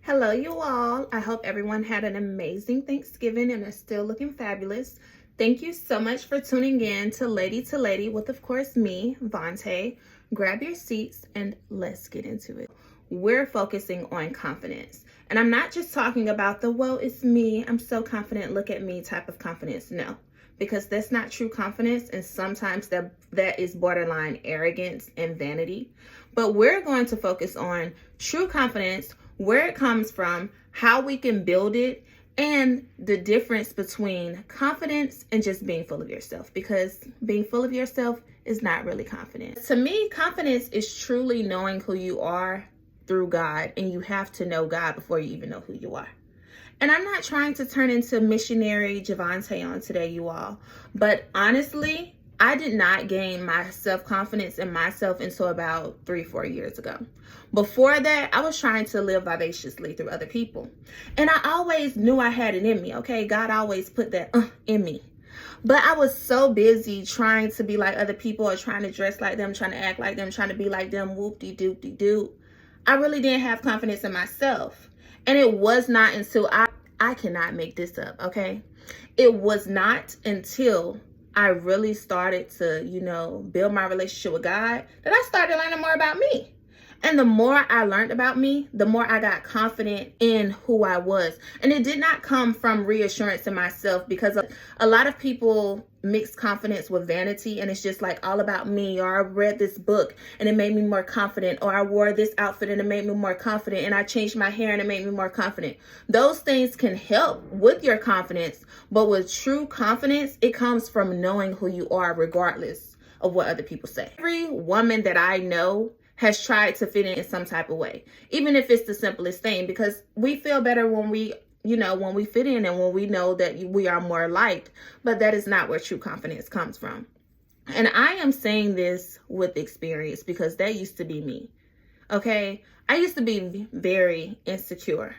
Hello, you all. I hope everyone had an amazing Thanksgiving and is still looking fabulous. Thank you so much for tuning in to Lady with, of course, me, Vanity. Grab your seats and let's get into it. We're focusing on confidence. And I'm not just talking about the, well, it's me, I'm so confident, look at me type of confidence. No, because that's not true confidence. And sometimes that is borderline arrogance and vanity. But we're going to focus on true confidence, where it comes from, how we can build it, and the difference between confidence and just being full of yourself, because being full of yourself is not really confidence. To me, confidence is truly knowing who you are through God, and you have to know God before you even know who you are. And I'm not trying to turn into missionary Javante on today, you all, but honestly, I did not gain my self-confidence in myself until about 3-4 years ago. Before that, I was trying to live vivaciously through other people. And I always knew I had it in me, okay? God always put that in me. But I was so busy trying to be like other people, or trying to dress like them, trying to act like them, trying to be like them, whoop-de-doop-de-doop. I really didn't have confidence in myself. And it was not until I cannot make this up, okay? It was not until I really started to, build my relationship with God that I started learning more about me. And the more I learned about me, the more I got confident in who I was. And it did not come from reassurance in myself, because a lot of people mix confidence with vanity, and it's just like all about me, or I read this book and it made me more confident, or I wore this outfit and it made me more confident, and I changed my hair and it made me more confident. Those things can help with your confidence, but with true confidence, it comes from knowing who you are regardless of what other people say. Every woman that I know has tried to fit in some type of way, even if it's the simplest thing, because we feel better when we fit in and when we know that we are more liked. But that is not where true confidence comes from. And I am saying this with experience, because that used to be me. Okay. I used to be very insecure.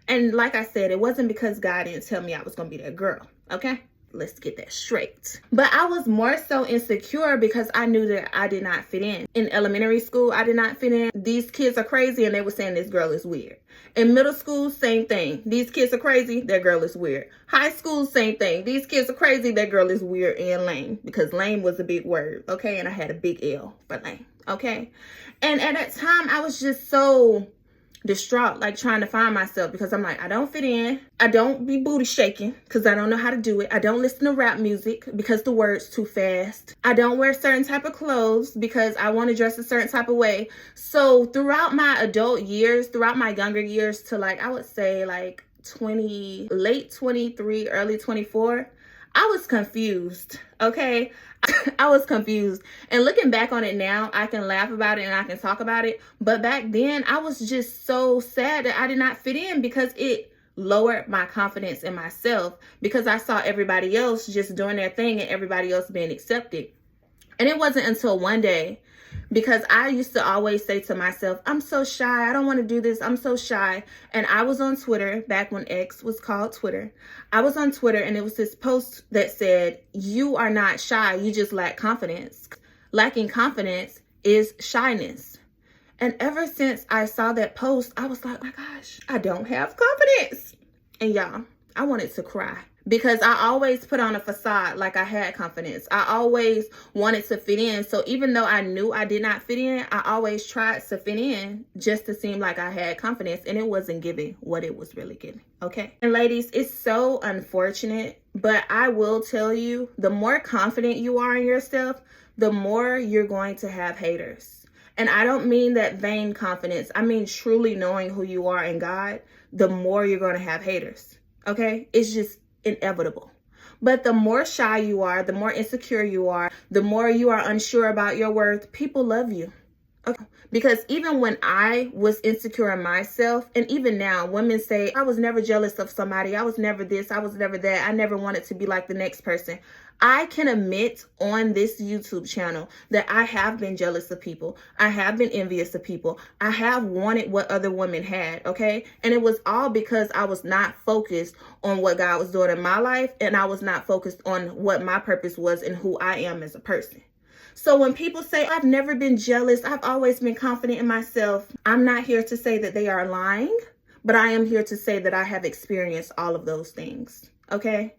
And like I said, it wasn't because God didn't tell me I was going to be that girl. Okay. Let's get that straight. But I was more so insecure because I knew that I did not fit in. In elementary school, I did not fit in. These kids are crazy, and they were saying this girl is weird. In middle school, same thing. These kids are crazy, that girl is weird. High school, same thing. These kids are crazy, that girl is weird and lame. Because lame was a big word, okay? And I had a big L for lame, okay? And at that time, I was just so distraught, like trying to find myself, because I'm like, I don't fit in. I don't be booty shaking because I don't know how to do it. I don't listen to rap music because the words too fast. I don't wear certain type of clothes because I want to dress a certain type of way. So throughout my adult years, throughout my younger years to I would say late 23, early 24, I was confused, okay? I was confused. And looking back on it now, I can laugh about it and I can talk about it. But back then, I was just so sad that I did not fit in, because it lowered my confidence in myself, because I saw everybody else just doing their thing and everybody else being accepted. And it wasn't until one day, because I used to always say to myself, I'm so shy. I don't want to do this. I'm so shy. And I was on Twitter back when X was called Twitter. I was on Twitter, and it was this post that said, you are not shy. You just lack confidence. Lacking confidence is shyness. And ever since I saw that post, I was like, oh my gosh, I don't have confidence. And y'all, I wanted to cry. Because I always put on a facade like I had confidence. I always wanted to fit in. So even though I knew I did not fit in, I always tried to fit in just to seem like I had confidence. And it wasn't giving what it was really giving. Okay. And ladies, it's so unfortunate, but I will tell you, the more confident you are in yourself, the more you're going to have haters. And I don't mean that vain confidence. I mean truly knowing who you are in God, the more you're going to have haters. Okay. It's just inevitable. But the more shy you are, the more insecure you are, the more you are unsure about your worth, people love you. Okay. Because even when I was insecure in myself, and even now, women say, I was never jealous of somebody. I was never this. I was never that. I never wanted to be like the next person. I can admit on this YouTube channel that I have been jealous of people. I have been envious of people. I have wanted what other women had, okay? And it was all because I was not focused on what God was doing in my life, and I was not focused on what my purpose was and who I am as a person. So when people say, I've never been jealous, I've always been confident in myself, I'm not here to say that they are lying, But I am here to say that I have experienced all of those things, okay?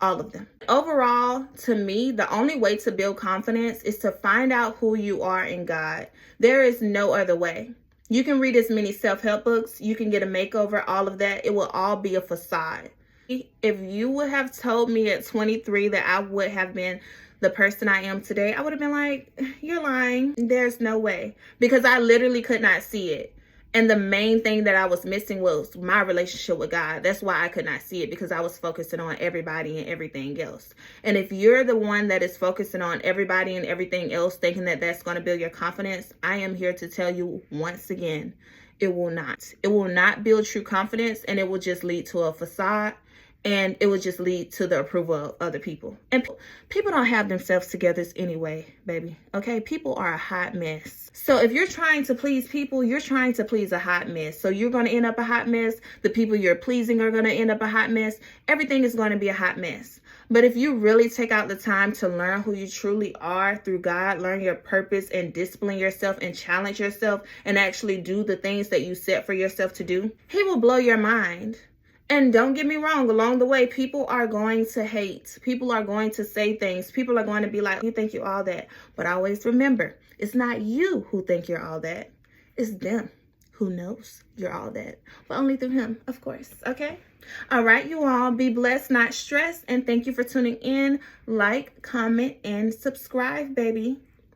All of them. Overall, to me, the only way to build confidence is to find out who you are in God. There is no other way. You can read as many self-help books, you can get a makeover, all of that. It will all be a facade. If you would have told me at 23 that I would have been the person I am today, I would have been like, you're lying. There's no way. Because I literally could not see it. And the main thing that I was missing was my relationship with God. That's why I could not see it, because I was focusing on everybody and everything else. And if you're the one that is focusing on everybody and everything else, thinking that that's going to build your confidence, I am here to tell you once again, it will not. It will not build true confidence, and it will just lead to a facade. And it would just lead to the approval of other people. And people don't have themselves together anyway, baby. Okay? People are a hot mess. So if you're trying to please people, you're trying to please a hot mess. So you're going to end up a hot mess. The people you're pleasing are going to end up a hot mess. Everything is going to be a hot mess. But if you really take out the time to learn who you truly are through God, learn your purpose and discipline yourself and challenge yourself and actually do the things that you set for yourself to do, He will blow your mind. And don't get me wrong, along the way, people are going to hate. People are going to say things. People are going to be like, you think you're all that. But always remember, it's not you who think you're all that. It's them who knows you're all that. But only through Him, of course. Okay? All right, you all. Be blessed, not stressed. And thank you for tuning in. Like, comment, and subscribe, baby.